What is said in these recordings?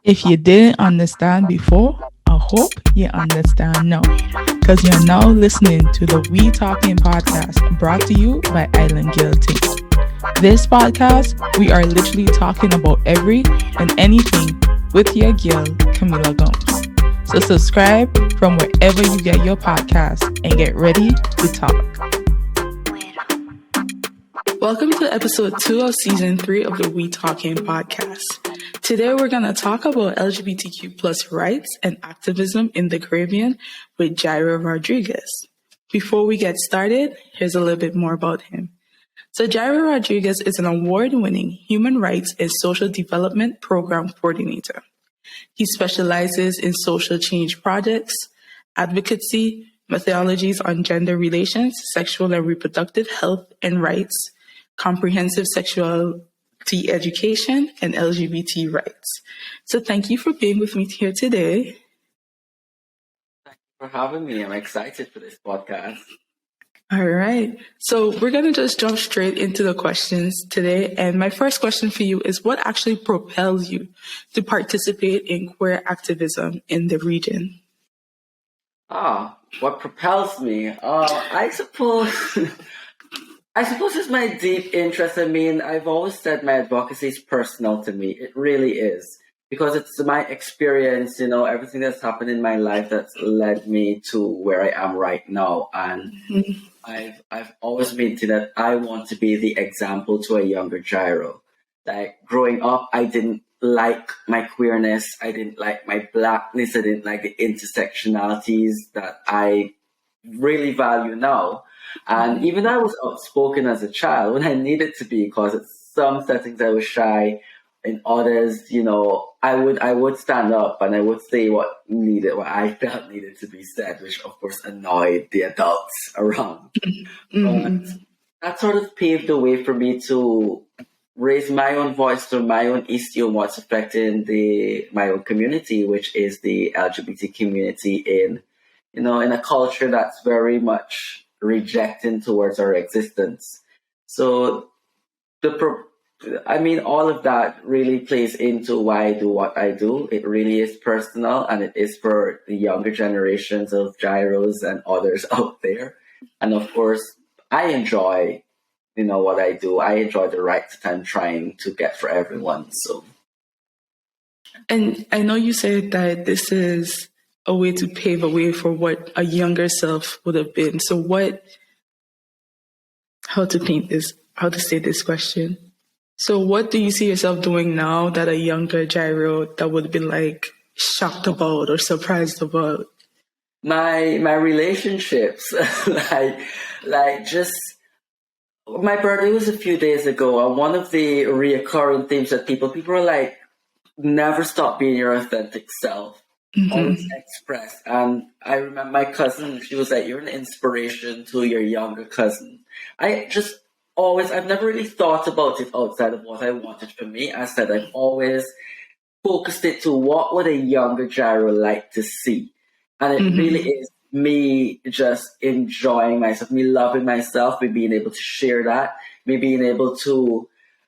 If you didn't understand before, I hope you understand now. Because you're now listening to the We Talking podcast brought to you by IslandGalTing. This podcast, we are literally talking about every and anything with your girl, Kamilah Gums. So subscribe from wherever you get your podcast and get ready to talk. Welcome to episode 2 of season 3 of the We Talking podcast. Today we're going to talk about LGBTQ plus rights and activism in the Caribbean with Jairo Rodrigues. Before we get started, here's a little bit more about him. So Jairo Rodrigues is an award-winning human rights and social development program coordinator. He specializes in social change projects, advocacy, methodologies on gender relations, sexual and reproductive health and rights, comprehensive sexuality education, and LGBT rights. So thank you for being with me here today. Thank you for having me. I'm excited for this podcast. All right. So we're going to just jump straight into the questions today. And my first question for you is, what actually propels you to participate in queer activism in the region? What propels me? I suppose it's my deep interest. I mean, I've always said my advocacy is personal to me. It really is. Because it's my experience, everything that's happened in my life that's led me to where I am right now. And I've always maintained that I want to be the example to a younger Jairo. Like growing up, I didn't like my queerness. I didn't like my blackness. I didn't like the intersectionalities that I really value now. And even though I was outspoken as a child when I needed to be, because in some settings I was shy, in others, I would stand up and I would say what I felt needed to be said, which of course annoyed the adults around. But that sort of paved the way for me to raise my own voice to my own issue on what's affecting my own community, which is the LGBT community in a culture that's very much rejecting towards our existence. So all of that really plays into why I do what I do. It really is personal, and it is for the younger generations of Jairos and others out there. And of course, I enjoy, what I do. I enjoy the rights that I'm trying to get for everyone. So, and I know you said that this is a way to pave a way for what a younger self would have been. So how to say this question? So what do you see yourself doing now that a younger Jairo that would be like shocked about or surprised about? My relationships, just my birthday was a few days ago, and one of the reoccurring themes that people are like, never stop being your authentic self. Always express. And I remember my cousin, she was like, you're an inspiration to your younger cousin. I've never really thought about it outside of what I wanted for me. I said I've always focused it to what would a younger Jairo like to see. And it really is me just enjoying myself, me loving myself, me being able to share that, me being able to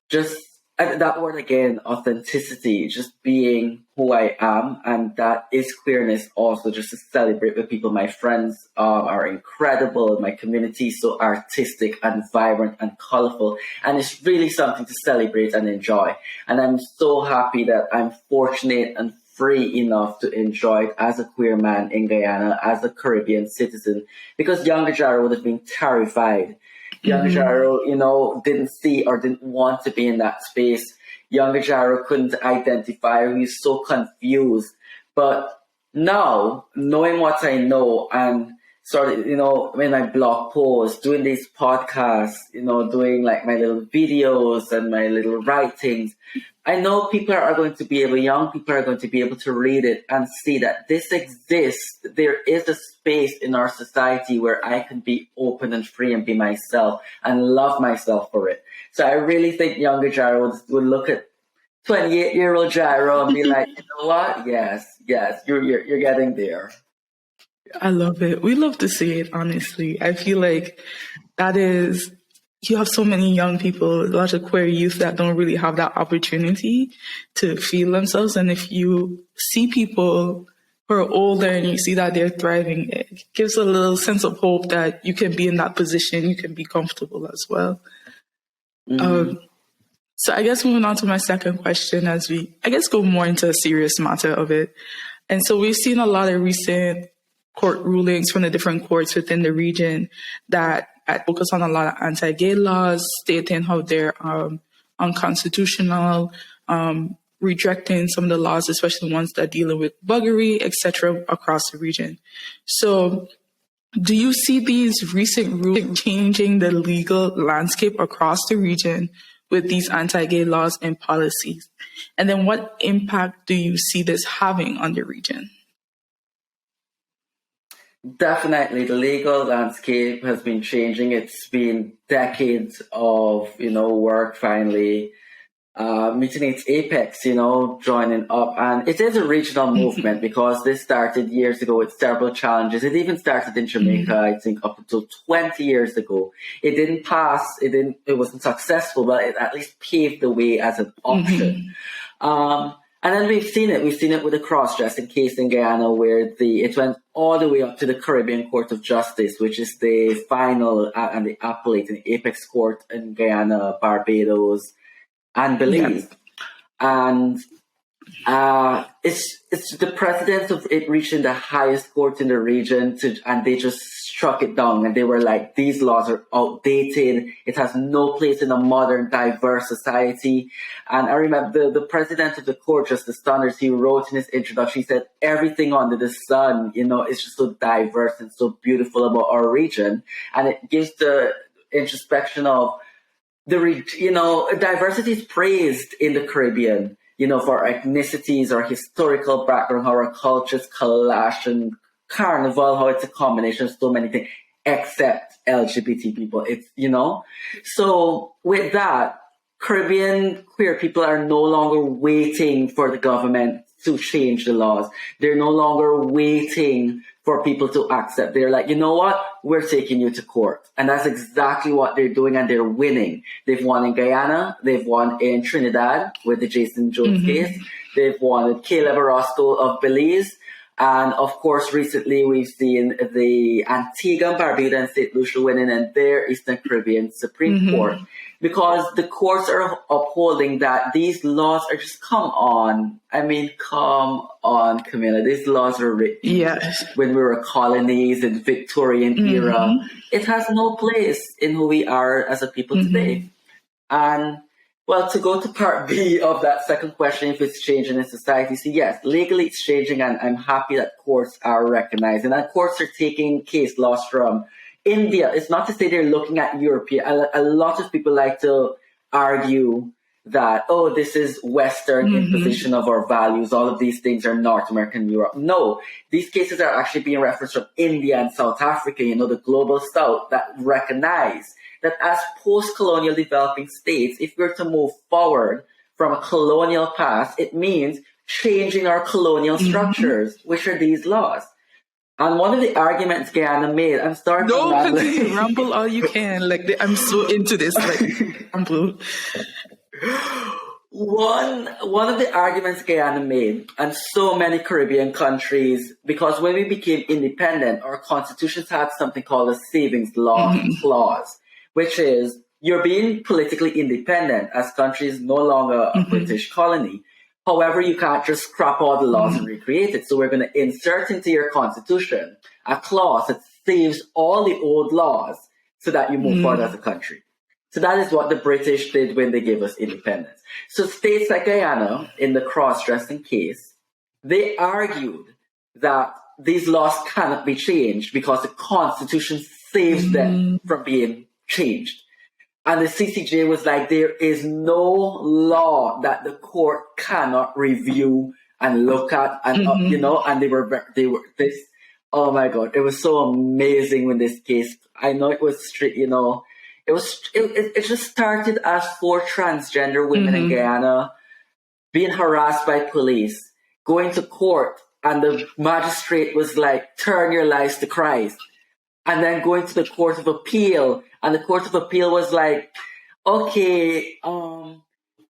just, that word again, authenticity, just being who I am. And that is queerness also, just to celebrate with people. My friends are incredible. My community is so artistic and vibrant and colorful. And it's really something to celebrate and enjoy. And I'm so happy that I'm fortunate and free enough to enjoy it as a queer man in Guyana, as a Caribbean citizen, because younger Jairo would have been terrified. Younger Jairo, didn't see or didn't want to be in that space. Younger Jairo couldn't identify. He was so confused. But now, knowing what I know and sort of, in my blog posts, doing these podcasts, doing like my little videos and my little writings, I know young people are going to be able to read it and see that this exists. There is a space in our society where I can be open and free and be myself and love myself for it. So I really think younger Jairo would look at 28-year-old Jairo and be like, you know what? Yes, you're getting there. I love it. We love to see it, honestly. I feel like that is you have so many young people, a lot of queer youth that don't really have that opportunity to feel themselves. And if you see people who are older and you see that they're thriving, it gives a little sense of hope that you can be in that position, you can be comfortable as well. So I guess moving on to my second question as we, I guess, go more into a serious matter of it. And so we've seen a lot of recent court rulings from the different courts within the region that focus on a lot of anti-gay laws, stating how they're unconstitutional, rejecting some of the laws, especially ones that deal with buggery, etc., across the region. So do you see these recent rulings changing the legal landscape across the region with these anti-gay laws and policies? And then what impact do you see this having on the region? Definitely, the legal landscape has been changing. It's been decades of, work finally meeting its apex, joining up. And it is a regional movement because this started years ago with several challenges. It even started in Jamaica, I think, up until 20 years ago. It didn't pass. It wasn't successful, but it at least paved the way as an option. And then we've seen it. We've seen it with the cross-dressing case in Guyana, where it went all the way up to the Caribbean Court of Justice, which is the final and the appellate and apex court in Guyana, Barbados, and Belize. And it's the precedent of it reaching the highest court in the region, and they just struck it down. And they were like, these laws are outdated. It has no place in a modern, diverse society. And I remember the president of the court, Justice Saunders, he wrote in his introduction, he said, everything under the sun, is just so diverse and so beautiful about our region. And it gives the introspection of diversity is praised in the Caribbean, for our ethnicities, our historical background, how our cultures clash, and carnival, how it's a combination of so many things, except LGBT people. It's, So with that, Caribbean queer people are no longer waiting for the government to change the laws. They're no longer waiting for people to accept. They're like, you know what? We're taking you to court. And that's exactly what they're doing, and they're winning. They've won in Guyana. They've won in Trinidad with the Jason Jones case. They've won with Caleb Orozco of Belize. And of course, recently we've seen the Antigua, Barbuda, and St. Lucia winning in their Eastern Caribbean Supreme Court, because the courts are upholding that these laws are just, come on. I mean, come on, Kamilah. These laws were written when we were colonies in Victorian era. It has no place in who we are as a people today. And well, to go to part B of that second question, if it's changing in society, so yes, legally it's changing, and I'm happy that courts are recognizing, and courts are taking case laws from India. It's not to say they're looking at European. A lot of people like to argue that, this is Western imposition of our values. All of these things are North American, Europe. No, these cases are actually being referenced from India and South Africa, the global South, that recognize that as post-colonial developing states, if we're to move forward from a colonial past, it means changing our colonial structures, which are these laws. And one of the arguments Guyana made, I'm starting to continue, ramble all you can. I'm so into this. Ramble. One of the arguments Guyana made, and so many Caribbean countries, because when we became independent, our constitutions had something called a savings law clause, which is you're being politically independent as countries no longer a British colony. However, you can't just scrap all the laws and recreate it. So we're going to insert into your constitution a clause that saves all the old laws so that you move forward as a country. So that is what the British did when they gave us independence. So states like Guyana, in the cross-dressing case, they argued that these laws cannot be changed because the constitution saves them from being changed. And the CCJ was like, there is no law that the court cannot review and look at, and and they were this. Oh my God, it was so amazing when this case. I know it was strict, it just started as 4 transgender women in Guyana being harassed by police, going to court, and the magistrate was like, "Turn your lives to Christ." And then going to the Court of Appeal, And the Court of Appeal was like, okay,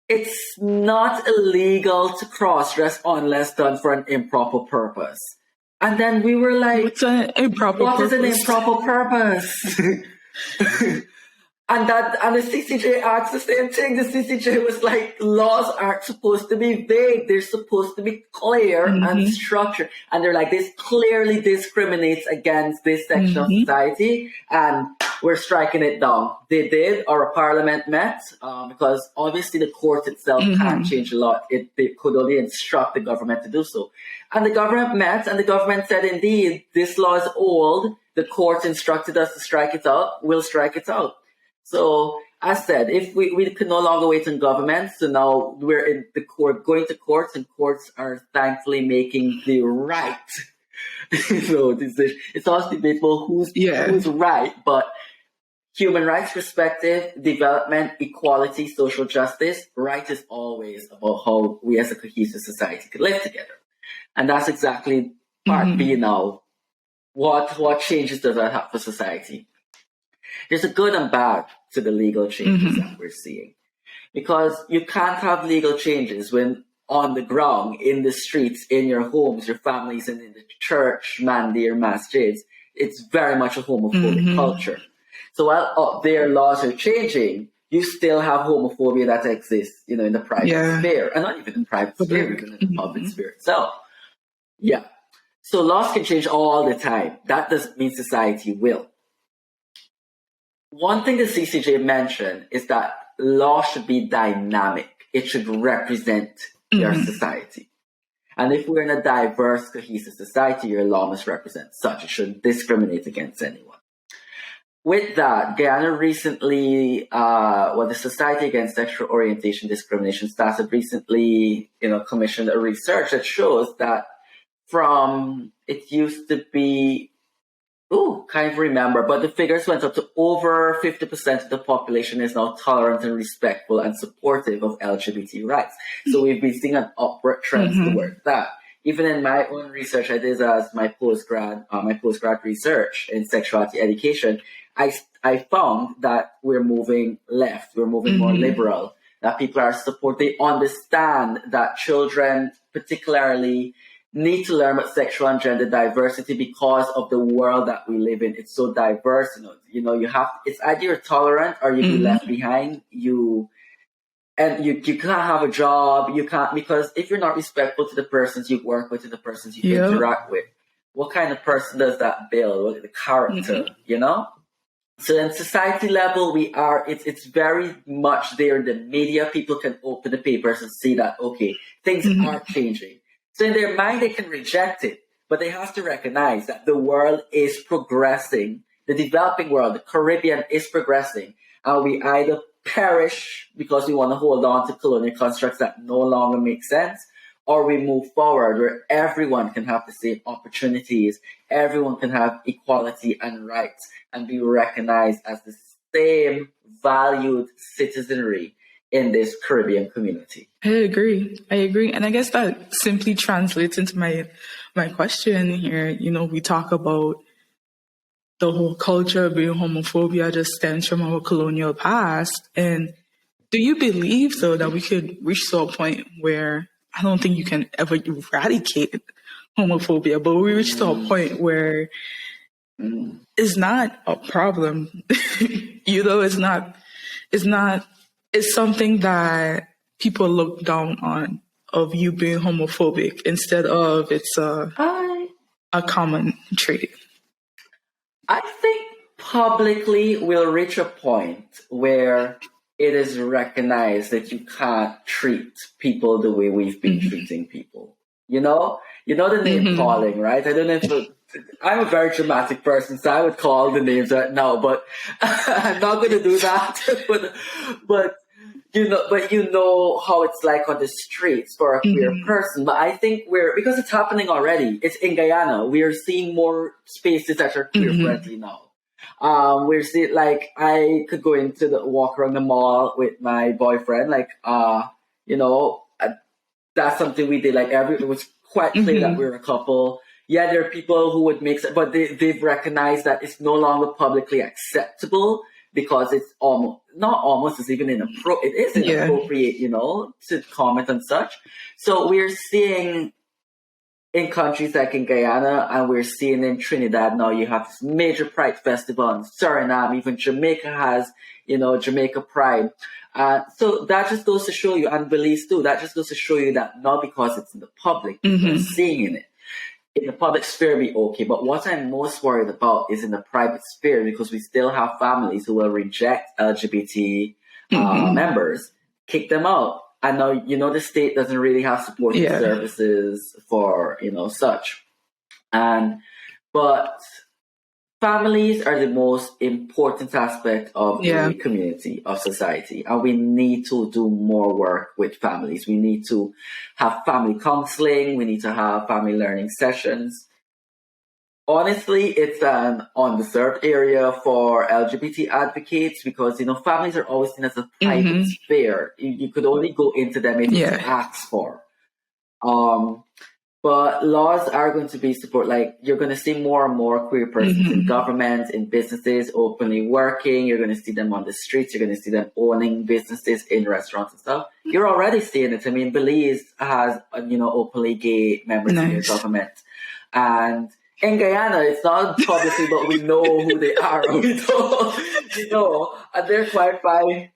it's not illegal to cross-dress unless done for an improper purpose. And then we were like, what's an improper what purpose? is an improper purpose? And the CCJ asked the same thing. The CCJ was like, laws aren't supposed to be vague. They're supposed to be clear and structured. And they're like, this clearly discriminates against this section of society, and we're striking it down. They did. Our parliament met, because obviously the court itself can't change the law. They could only instruct the government to do so. And the government met, and the government said, indeed, this law is old. The court instructed us to strike it out. We'll strike it out. So, as said, if we can no longer wait on government, so now we're in the court, going to courts, and courts are thankfully making the right. So it's also debatable who's right, but human rights perspective, development, equality, social justice, right is always about how we as a cohesive society can live together. And that's exactly part B now. What changes does that have for society? There's a good and bad to the legal changes that we're seeing. Because you can't have legal changes when on the ground, in the streets, in your homes, your families, and in the church, mandir, masjids, it's very much a homophobic culture. So while up there laws are changing, you still have homophobia that exists, in the private sphere. And not even in the private sphere, even in the public sphere itself. Yeah. So laws can change all the time. That doesn't mean society will. One thing the CCJ mentioned is that law should be dynamic. It should represent your society. And if we're in a diverse, cohesive society, your law must represent such. It shouldn't discriminate against anyone. With that, Guyana recently, the Society Against Sexual Orientation Discrimination started recently, commissioned a research that shows that from, it used to be, can't remember, but the figures went up to over 50% of the population is now tolerant and respectful and supportive of LGBT rights. So we've been seeing an upward trend towards that. Even in my own research, I did as my postgrad research in sexuality education, I found that we're moving left, we're moving more liberal, that people are they understand that children particularly need to learn about sexual and gender diversity because of the world that we live in. It's so diverse, it's either you're tolerant or you be left behind. You can't have a job, you can't, because if you're not respectful to the persons you work with, to the persons you interact with, what kind of person does that build? What is the character, So in society level, it's very much there in the media. People can open the papers and see that, okay, things are changing. So in their mind, they can reject it, but they have to recognize that the world is progressing. The developing world, the Caribbean is progressing. And we either perish because we want to hold on to colonial constructs that no longer make sense, or we move forward where everyone can have the same opportunities, everyone can have equality and rights, and be recognized as the same valued citizenry in this Caribbean community. I agree. And I guess that simply translates into my question here. We talk about the whole culture of being homophobia just stems from our colonial past. And do you believe, though, that we could reach to a point where, I don't think you can ever eradicate homophobia, but we reach to a point where it's not a problem. It's something that people look down on, of you being homophobic, instead of it's a common trait. I think publicly we'll reach a point where it is recognized that you can't treat people the way we've been treating people. You know the name calling, right? I don't know if I'm a very dramatic person, so I would call the names right now, but I'm not going to do that. but you know how it's like on the streets for a queer person. But I think because it's happening already. It's in Guyana. We are seeing more spaces that are queer friendly now. We're seeing, like, I could go walk around the mall with my boyfriend, that's something we did. Like, it was quite clear that we were a couple. Yeah, there are people who would mix it, but they've recognized that it's no longer publicly acceptable because it's it's even it is inappropriate, to comment on such. So we're seeing in countries like in Guyana, and we're seeing in Trinidad now, you have this major Pride festival in Suriname, even Jamaica has, Jamaica Pride. So that just goes to show you, and Belize too, that just goes to show you that not because it's in the public, you're seeing it. In the public sphere, be okay. But what I'm most worried about is in the private sphere, because we still have families who will reject LGBT members, kick them out. And now, the state doesn't really have supporting services for, such. But families are the most important aspect of the community, of society. And we need to do more work with families. We need to have family counseling. We need to have family learning sessions. Honestly, it's an underserved area for LGBT advocates because, families are always seen as a private sphere. You could only go into them if it's asked for. But laws are going to be support. Like, you're going to see more and more queer persons in government, in businesses, openly working. You're going to see them on the streets. You're going to see them owning businesses in restaurants and stuff. You're already seeing it. I mean, Belize has, openly gay members in their government. And in Guyana, it's not publicly, but we know who they are. We know, and they're quite fine.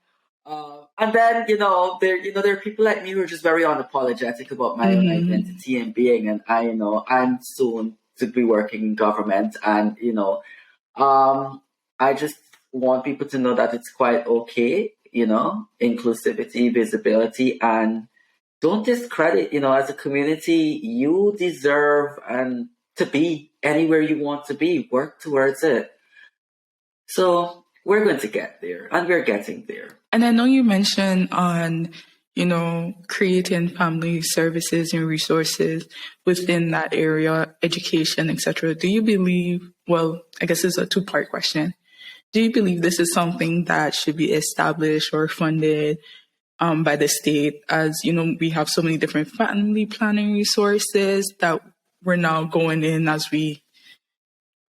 And then, there are people like me who are just very unapologetic about my own identity and being. And I'm soon to be working in government. And, I just want people to know that it's quite okay, inclusivity, visibility, and don't discredit, as a community, you deserve to be anywhere you want to be. Work towards it. So we're going to get there, and we're getting there. And I know you mentioned on, creating family services and resources within that area, education, etc. Do you believe, well, I guess it's a two-part question. Do you believe this is something that should be established or funded by the state? As, we have so many different family planning resources that we're now going in as we,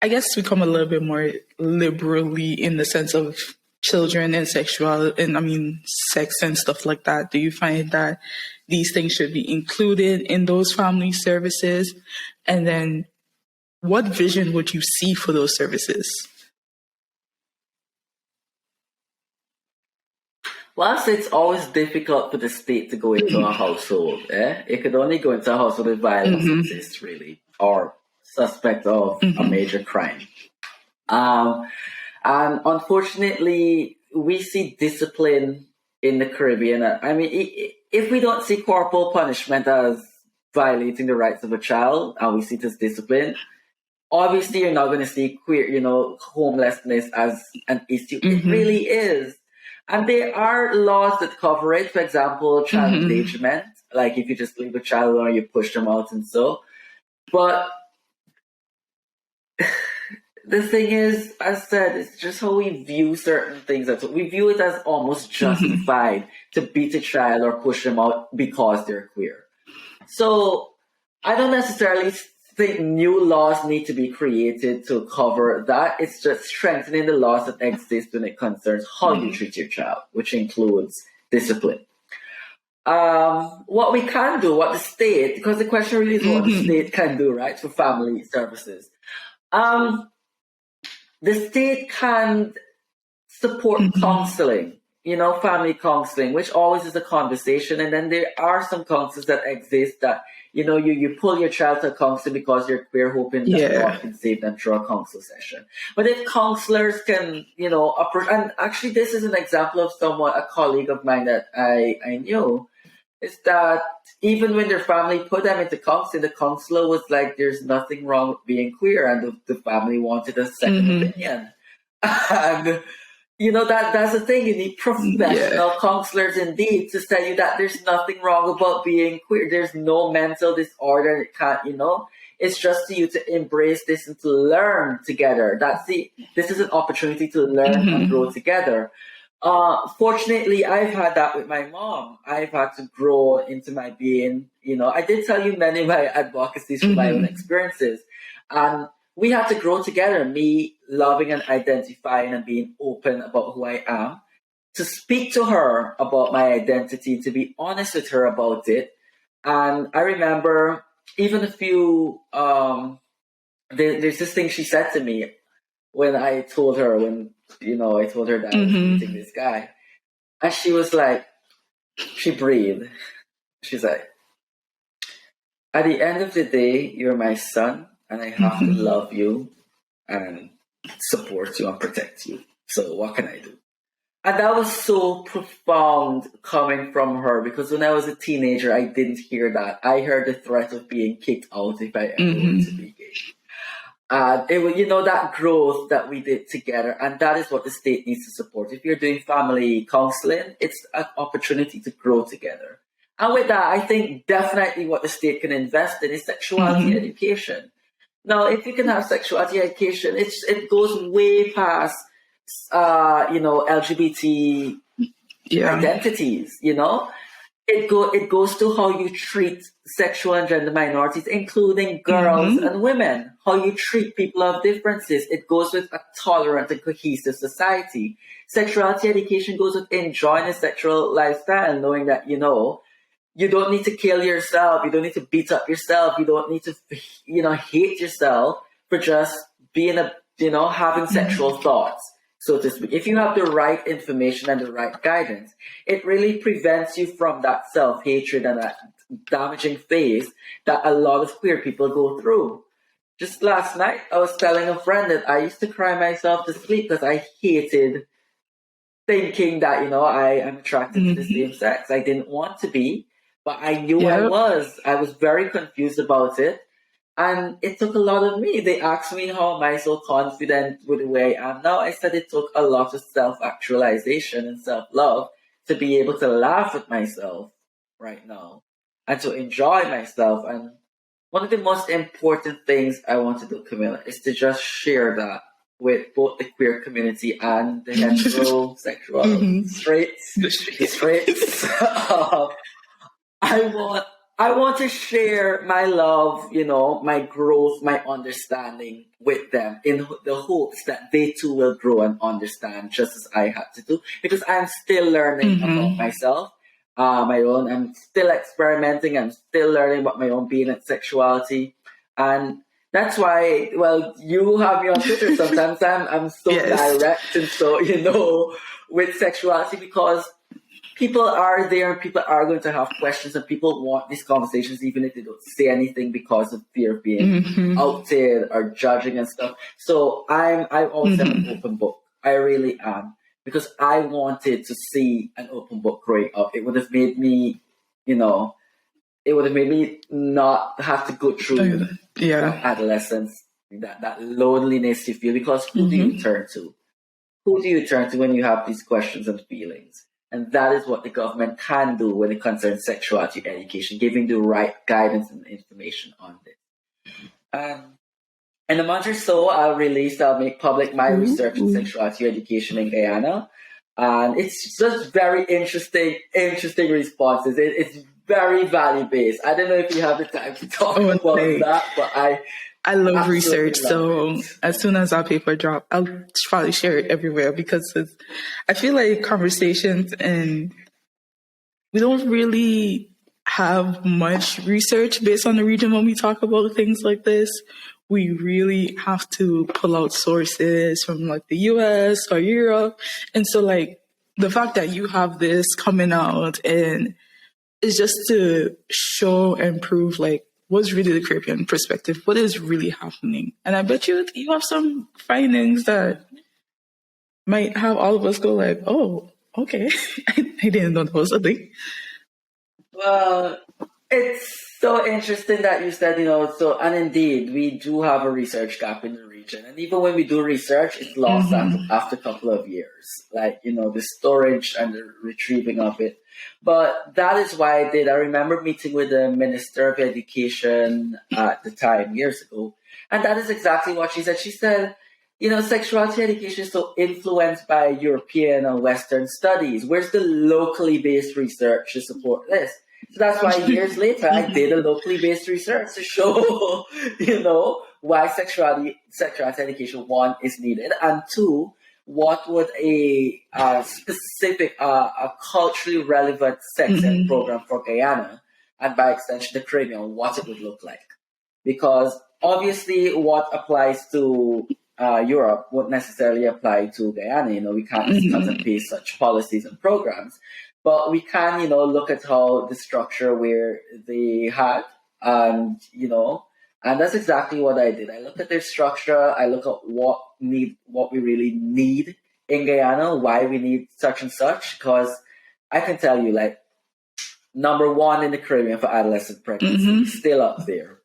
I guess, become a little bit more liberally in the sense of children and sex and stuff like that. Do you find that these things should be included in those family services? And then what vision would you see for those services? Well, it's always difficult for the state to go into a household. It could only go into a household if violence exists, really, or suspect of a major crime. And unfortunately, we see discipline in the Caribbean. I mean, if we don't see corporal punishment as violating the rights of a child, and we see it as discipline, obviously you're not going to see queer, homelessness as an issue. It really is. And there are laws that cover it. For example, child engagement, like if you just leave a child alone, you push them out and so. But the thing is, as I said, it's just how we view certain things. We view it as almost justified to beat a child or push them out because they're queer. So I don't necessarily think new laws need to be created to cover that. It's just strengthening the laws that exist when it concerns how you treat your child, which includes discipline. What we can do, what the state, because the question really is what the state can do, right, for family services. The state can support counseling, family counseling, which always is a conversation. And then there are some counselors that exist that, you pull your child to a counselor because you're queer, hoping that God can save them through a counsel session. But if counselors can, approach, and actually this is an example of a colleague of mine that I knew, is that even when their family put them into counseling, the counselor was like, there's nothing wrong with being queer, and the family wanted a second opinion. And, that's the thing. You need professional counselors indeed to tell you that there's nothing wrong about being queer. There's no mental disorder. It can't, it's just for you to embrace this and to learn together. This is an opportunity to learn and grow together. Fortunately, I've had that with my mom. I've had to grow into my being. I did tell you many of my advocacies from my own experiences. And we have to grow together, me loving and identifying and being open about who I am, to speak to her about my identity, to be honest with her about it. And I remember even a few, there's this thing she said to me when I told her, I told her that I was meeting this guy. And she was like, she breathed. She's like, at the end of the day, you're my son, and I have to love you and support you and protect you. So what can I do? And that was so profound coming from her, because when I was a teenager, I didn't hear that. I heard the threat of being kicked out if I ever wanted to be gay. And it was, that growth that we did together, and that is what the state needs to support. If you're doing family counseling, it's an opportunity to grow together. And with that, I think definitely what the state can invest in is sexuality education. Now, if you can have sexuality education, it goes way past, LGBT identities, It goes to how you treat sexual and gender minorities, including girls and women, how you treat people of differences. It goes with a tolerant and cohesive society. Sexuality education goes with enjoying a sexual lifestyle, knowing that, you don't need to kill yourself. You don't need to beat up yourself. You don't need to, hate yourself for just being having sexual thoughts, so to speak. If you have the right information and the right guidance, it really prevents you from that self-hatred and that damaging phase that a lot of queer people go through. Just last night, I was telling a friend that I used to cry myself to sleep because I hated thinking that, I am attracted to the same sex. I didn't want to be, but I knew I was. I was very confused about it. And it took a lot of me. They asked me, how am I so confident with the way I am now? I said it took a lot of self-actualization and self-love to be able to laugh at myself right now and to enjoy myself. And one of the most important things I want to do, Kamilah, is to just share that with both the queer community and the heterosexual straights. I want to share my love, my growth, my understanding with them in the hopes that they too will grow and understand just as I had to do. Because I'm still learning about myself, I'm still experimenting. I'm still learning about my own being and sexuality. And that's why, you have me on Twitter sometimes. I'm so direct and so, with sexuality, because people are there and people are going to have questions and people want these conversations even if they don't say anything because of fear of being outed or judging and stuff. So I always have an open book. I really am. Because I wanted to see an open book growing up. It would have made me, not have to go through adolescence, that loneliness you feel, because who do you turn to? Who do you turn to when you have these questions and feelings? And that is what the government can do when it concerns sexuality education, giving the right guidance and information on this. In a month or so, I'll make public my research in sexuality education in Guyana. And it's just very interesting responses. It's very value-based. I don't know if you have the time to talk about that, but I love research, so as soon as our paper drop, I'll probably share it everywhere, because I feel like conversations, and we don't really have much research based on the region when we talk about things like this. We really have to pull out sources from like the US or Europe. And so like the fact that you have this coming out and is just to show and prove like what's really the Caribbean perspective, what is really happening. And I bet you have some findings that might have all of us go like, oh, okay, I didn't know that was a thing. Well, it's so interesting that you said, and indeed, we do have a research gap in the region. And even when we do research, it's lost after a couple of years, like, the storage and the retrieving of it. But that is why I remember meeting with the Minister of Education at the time, years ago. And that is exactly what she said. She said, sexuality education is so influenced by European and Western studies. Where's the locally based research to support this? So that's why years later, I did a locally based research to show, why sexuality education, one, is needed, and two, what would a specific, a culturally relevant sex ed program for Guyana, and by extension the Caribbean, what it would look like. Because obviously what applies to Europe won't necessarily apply to Guyana. We can't just cut and paste such policies and programs. But we can, look at how the structure where they had, and that's exactly what I did. I look at their structure. I look at what we really need in Guyana, why we need such and such. Because I can tell you, like, number one in the Caribbean for adolescent pregnancy, still up there.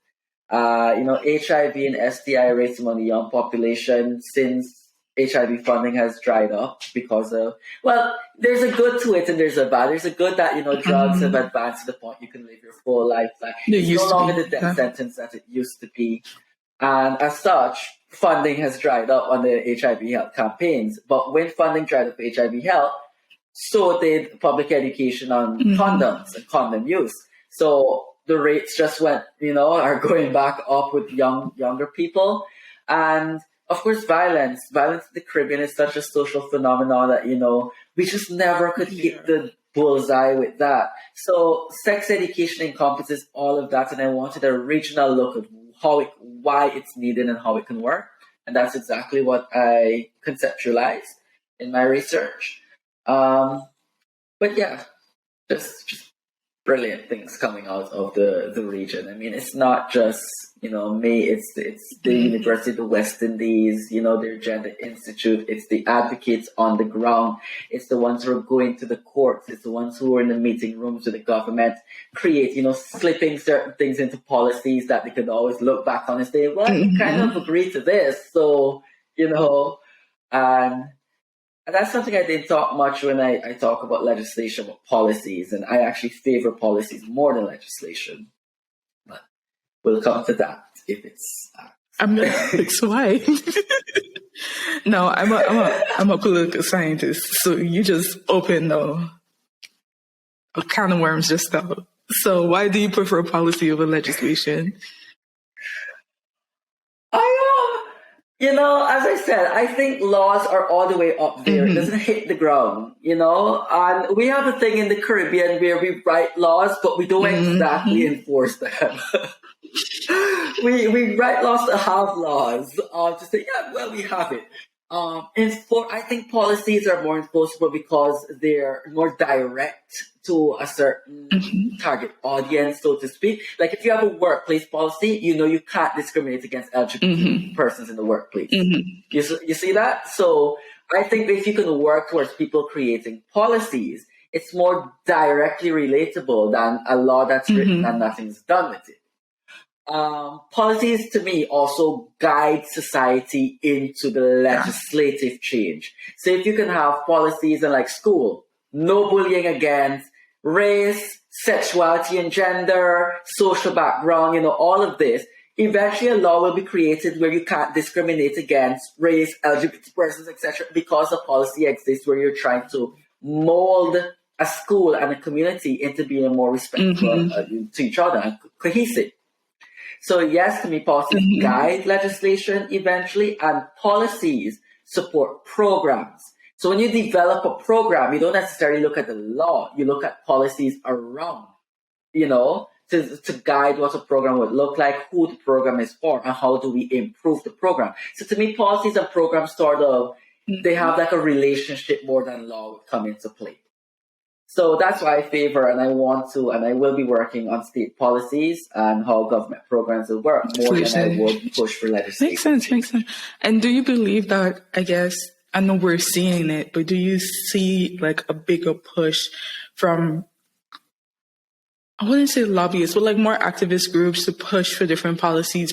HIV and STI rates among the young population, since HIV funding has dried up because of, well, there's a good to it and there's a bad. There's a good that, drugs have advanced to the point you can live your full life. Like, it's no longer the death sentence that it used to be. And as such, funding has dried up on the HIV health campaigns. But when funding dried up for HIV health, so did public education on condoms and condom use. So the rates just went, are going back up with younger people. And of course, violence in the Caribbean is such a social phenomenon that, we just never could hit the bullseye with that. So sex education encompasses all of that. And I wanted a regional look at why it's needed and how it can work. And that's exactly what I conceptualized in my research. But yeah, just brilliant things coming out of the region. I mean, it's not just, it's the University of the West Indies, their Gender Institute, it's the advocates on the ground, it's the ones who are going to the courts, it's the ones who are in the meeting rooms with the government, slipping certain things into policies that they could always look back on and say, well, you kind of agreed to this, so, and that's something I didn't talk much when I talk about legislation, but policies, and I actually favor policies more than legislation. But we'll come to that if it's. I'm not why. No, I'm a political scientist, so you just opened a can of worms just now. So why do you prefer policy over legislation? As I said, I think laws are all the way up there. It doesn't hit the ground, and we have a thing in the Caribbean where we write laws, but we don't exactly enforce them. we write laws to have laws, to say, yeah, well, we have it. I think policies are more enforceable because they're more direct to a certain target audience, so to speak. Like if you have a workplace policy, you can't discriminate against LGBT persons in the workplace. You see that? So I think that if you can work towards people creating policies, it's more directly relatable than a law that's written and nothing's done with it. Policies to me also guide society into the legislative change. So if you can have policies in like school, no bullying against race, sexuality and gender, social background, all of this, eventually a law will be created where you can't discriminate against race, LGBT persons, etc., because a policy exists where you're trying to mold a school and a community into being more respectful to each other and cohesive. So yes, to me, policies guide legislation eventually, and policies support programs. So when you develop a program, you don't necessarily look at the law, you look at policies around, to guide what a program would look like, who the program is for, and how do we improve the program. So to me, policies and programs they have like a relationship more than law would come into play. So that's why I favor, and I want to, and I will be working on state policies and how government programs will work more than I would push for legislation. Makes sense. And do you believe that, I know we're seeing it, but do you see like a bigger push from, I wouldn't say lobbyists, but like more activist groups to push for different policies,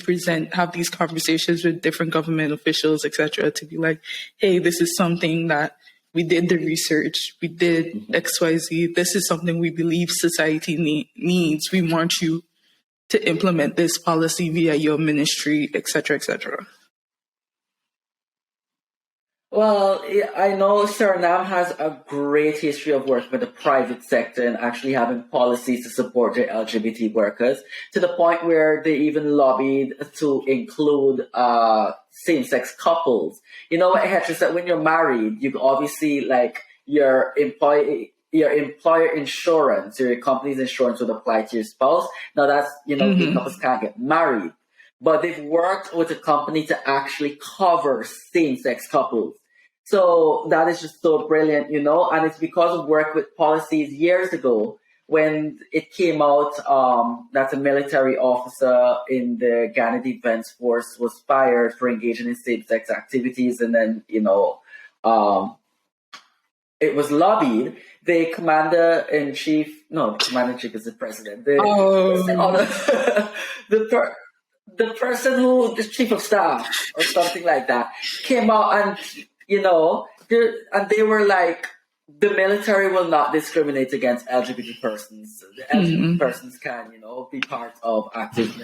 have these conversations with different government officials, etc., to be like, hey, this is something that we did the research, we did XYZ, this is something we believe society needs. We want you to implement this policy via your ministry, etc., etc. Well, I know Suriname has a great history of working with the private sector and actually having policies to support their LGBT workers, to the point where they even lobbied to include same-sex couples. You know, when you're married, you obviously like your employer insurance, your company's insurance would apply to your spouse. Now that's, gay couples can't get married. But they've worked with a company to actually cover same-sex couples. So that is just so brilliant, and it's because of work with policies years ago when it came out that a military officer in the Ghana Defense Force was fired for engaging in same-sex activities, and then, it was lobbied. The commander-in-chief, no, the commander-in-chief is the president. The person who, the chief of staff or something like that, came out and, and they were like, the military will not discriminate against LGBT persons. The LGBT persons can, be part of active,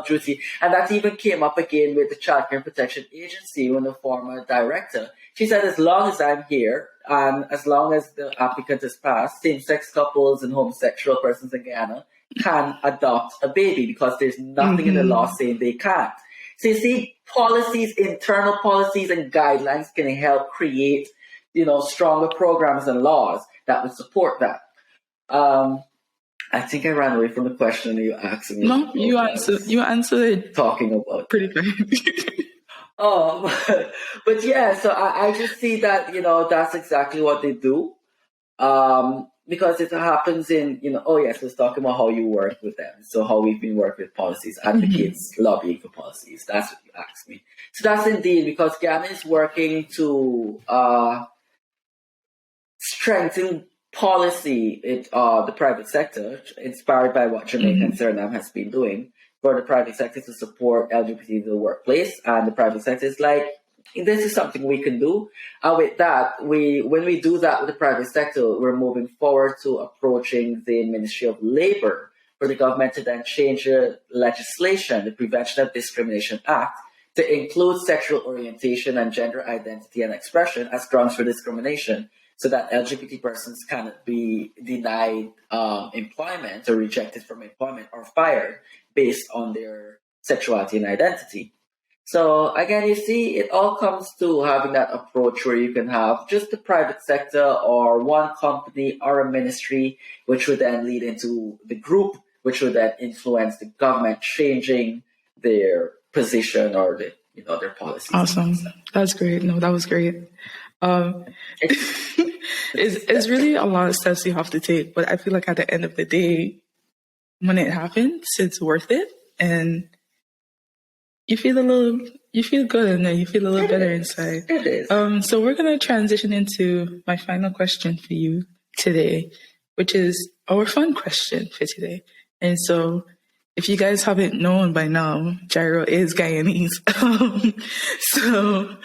duty. And that even came up again with the Child Care Protection Agency when the former director. She said, as long as I'm here and as long as the applicant is passed, same-sex couples and homosexual persons in Guyana can adopt a baby because there's nothing in the law saying they can't. So you see, policies, internal policies and guidelines can help create, stronger programs and laws that would support that. I think I ran away from the question you asked me. No, you answered it. Talking about pretty good. But yeah, so I just see that, that's exactly what they do. Because it happens in, let's talk about how you work with them. So how we've been working with policies, advocates, lobbying for policies. That's what you asked me. So that's indeed because Ghana is working to strengthen policy in the private sector, inspired by what Jamaica and Suriname has been doing, for the private sector to support LGBT in the workplace. And the private sector is like, this is something we can do. And with that, when we do that with the private sector, we're moving forward to approaching the Ministry of Labour for the government to then change the legislation, the Prevention of Discrimination Act, to include sexual orientation and gender identity and expression as grounds for discrimination, so that LGBT persons cannot be denied employment or rejected from employment or fired based on their sexuality and identity. So again, you see, it all comes to having that approach where you can have just the private sector or one company or a ministry, which would then lead into the group, which would then influence the government changing their position or their policies. Awesome. That's great. No, that was great. It's really a lot of steps you have to take, but I feel like at the end of the day, when it happens, it's worth it, and you feel good, and then you feel a little better inside. It is. So we're gonna transition into my final question for you today, which is our fun question for today. And so, if you guys haven't known by now, Jairo is Guyanese. So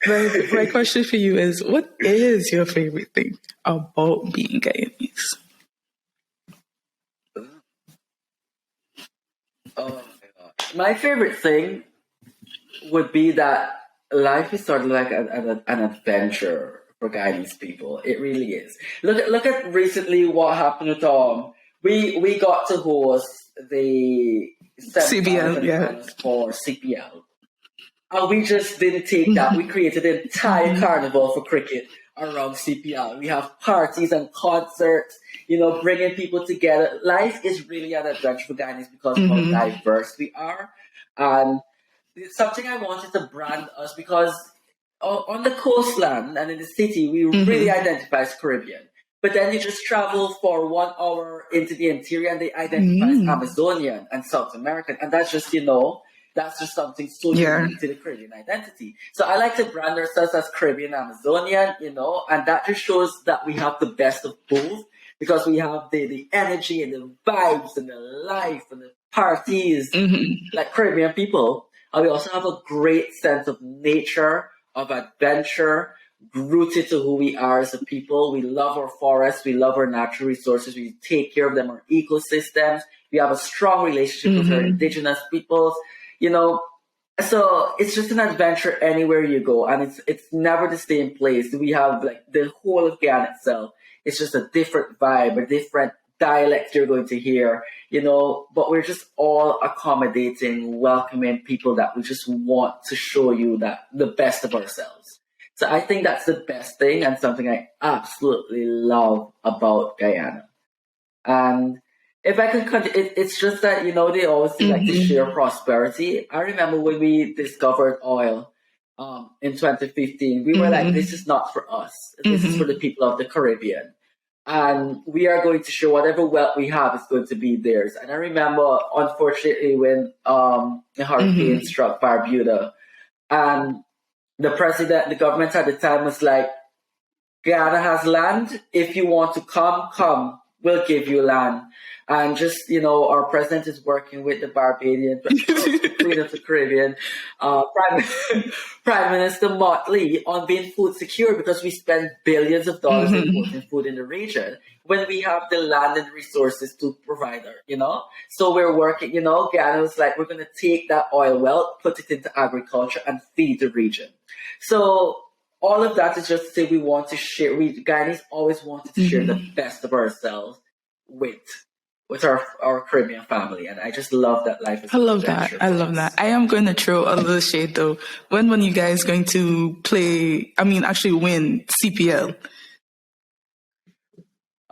my question for you is, what is your favorite thing about being Guyanese? Oh my God. My favorite thing would be that life is sort of like an adventure for Guyanese people. It really is. Look at recently what happened with we got to host the CBL for CPL. And we just didn't take that. We created an entire carnival for cricket around CPL. We have parties and concerts, bringing people together. Life is really an adventure for Guyanese because of how diverse we are. And it's something I wanted to brand us because on the coastland and in the city, we really identify as Caribbean. But then you just travel for 1 hour into the interior and they identify as Amazonian and South American. And that's just, that's just something so unique to the Caribbean identity. So I like to brand ourselves as Caribbean Amazonian, and that just shows that we have the best of both because we have the energy and the vibes and the life and the parties like Caribbean people. And we also have a great sense of nature, of adventure, rooted to who we are as a people. We love our forests. We love our natural resources. We take care of them, our ecosystems. We have a strong relationship with our indigenous peoples. So it's just an adventure anywhere you go, and it's never the same place. We have like the whole of Guyana itself. It's just a different vibe, a different dialect you're going to hear, but we're just all accommodating, welcoming people that we just want to show you that the best of ourselves. So I think that's the best thing and something I absolutely love about Guyana. And if I can continue, it's just that, they always say like to share prosperity. I remember when we discovered oil in 2015, we were like, this is not for us. This is for the people of the Caribbean. And we are going to show whatever wealth we have is going to be theirs. And I remember, unfortunately, when the hurricane struck Barbuda, and the government at the time was like, Guyana has land. If you want to come, we'll give you land. And just, our president is working with the Barbadian, Queen of the Caribbean, Prime Minister Motley on being food secure, because we spend billions of dollars importing food in the region when we have the land and resources to provide her, So we're working, Guyana was like, we're going to take that oil well, put it into agriculture and feed the region. So all of that is just to say we want to share, Guyanese always wanted to share the best of ourselves with our Caribbean family, and I just love that life. I love that. I am going to throw a little shade though. When you guys going to actually win CPL?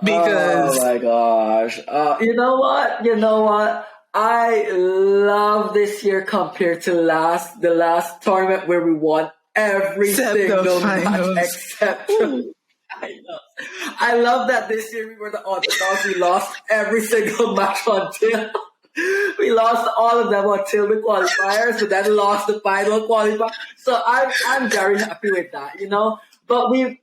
Because oh my gosh, you know what? I love this year compared to the last tournament where we won every single match except. I love that this year we were the underdogs. We lost every single match until we lost all of them until the qualifiers, but then lost the final qualifier. So I'm very happy with that, But we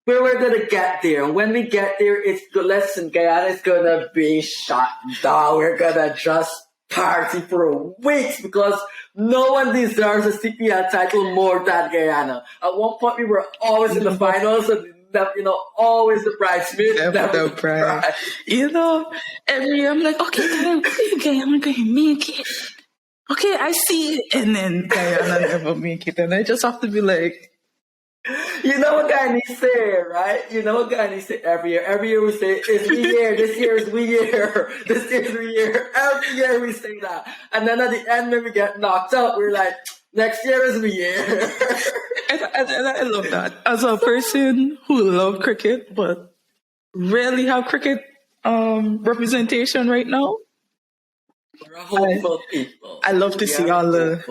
were gonna get there, and when we get there, it's good. Listen, Guyana is gonna be shut down. We're gonna just party for weeks because no one deserves a CPL title more than Guyana. At one point, we were always in the finals, and always the bridesmaid. The bride. Every year I'm like, okay, Guyana gonna make it. Okay, I see it, and then Guyana never make it, and I just have to be like. You know what Guyanese say, right? You know what Guyanese say every year. Every year we say, it's we year, this year is we year, this year is we year. Every year we say that. And then at the end when we get knocked out, we're like, next year is we year. and I love that. As a person who loves cricket, but rarely have cricket representation right now, we're a hopeful people. I love to see all the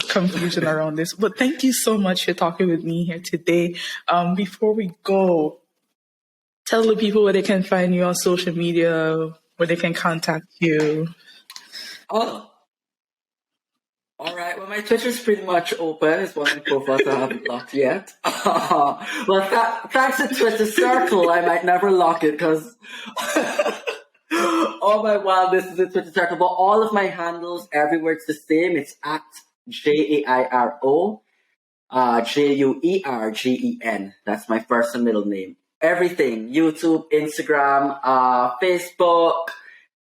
confusion around this. But thank you so much for talking with me here today. Before we go, tell the people where they can find you on social media, where they can contact you. Oh, all right. Well, my Twitter is pretty much open. It's one of the profiles I haven't locked yet. Well, thanks to Twitter Circle, I might never lock it because... Oh my wildness is a Twitter circle, but all of my handles everywhere it's the same. It's at Jairo Juergen. That's my first and middle name. Everything: YouTube, Instagram, Facebook,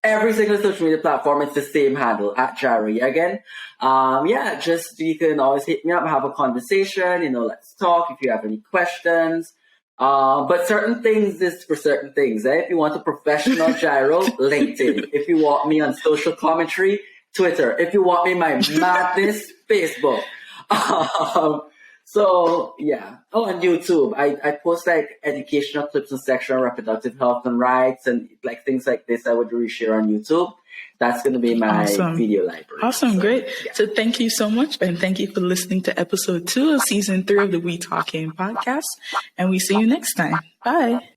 every single social media platform. It's the same handle at Jairo Rodrigues. Just you can always hit me up, have a conversation. Let's talk if you have any questions. But certain things is for certain things. If you want a professional Jairo, LinkedIn. If you want me on social commentary, Twitter. If you want me in my madness, Facebook. So yeah. Oh, and YouTube. I post like educational clips on sexual and reproductive health and rights and like things like this. I would reshare on YouTube. That's going to be my video library. Awesome. So, great. Yeah. So thank you so much. And thank you for listening to episode 2 of season 3 of the We Talkin podcast. And we see you next time. Bye.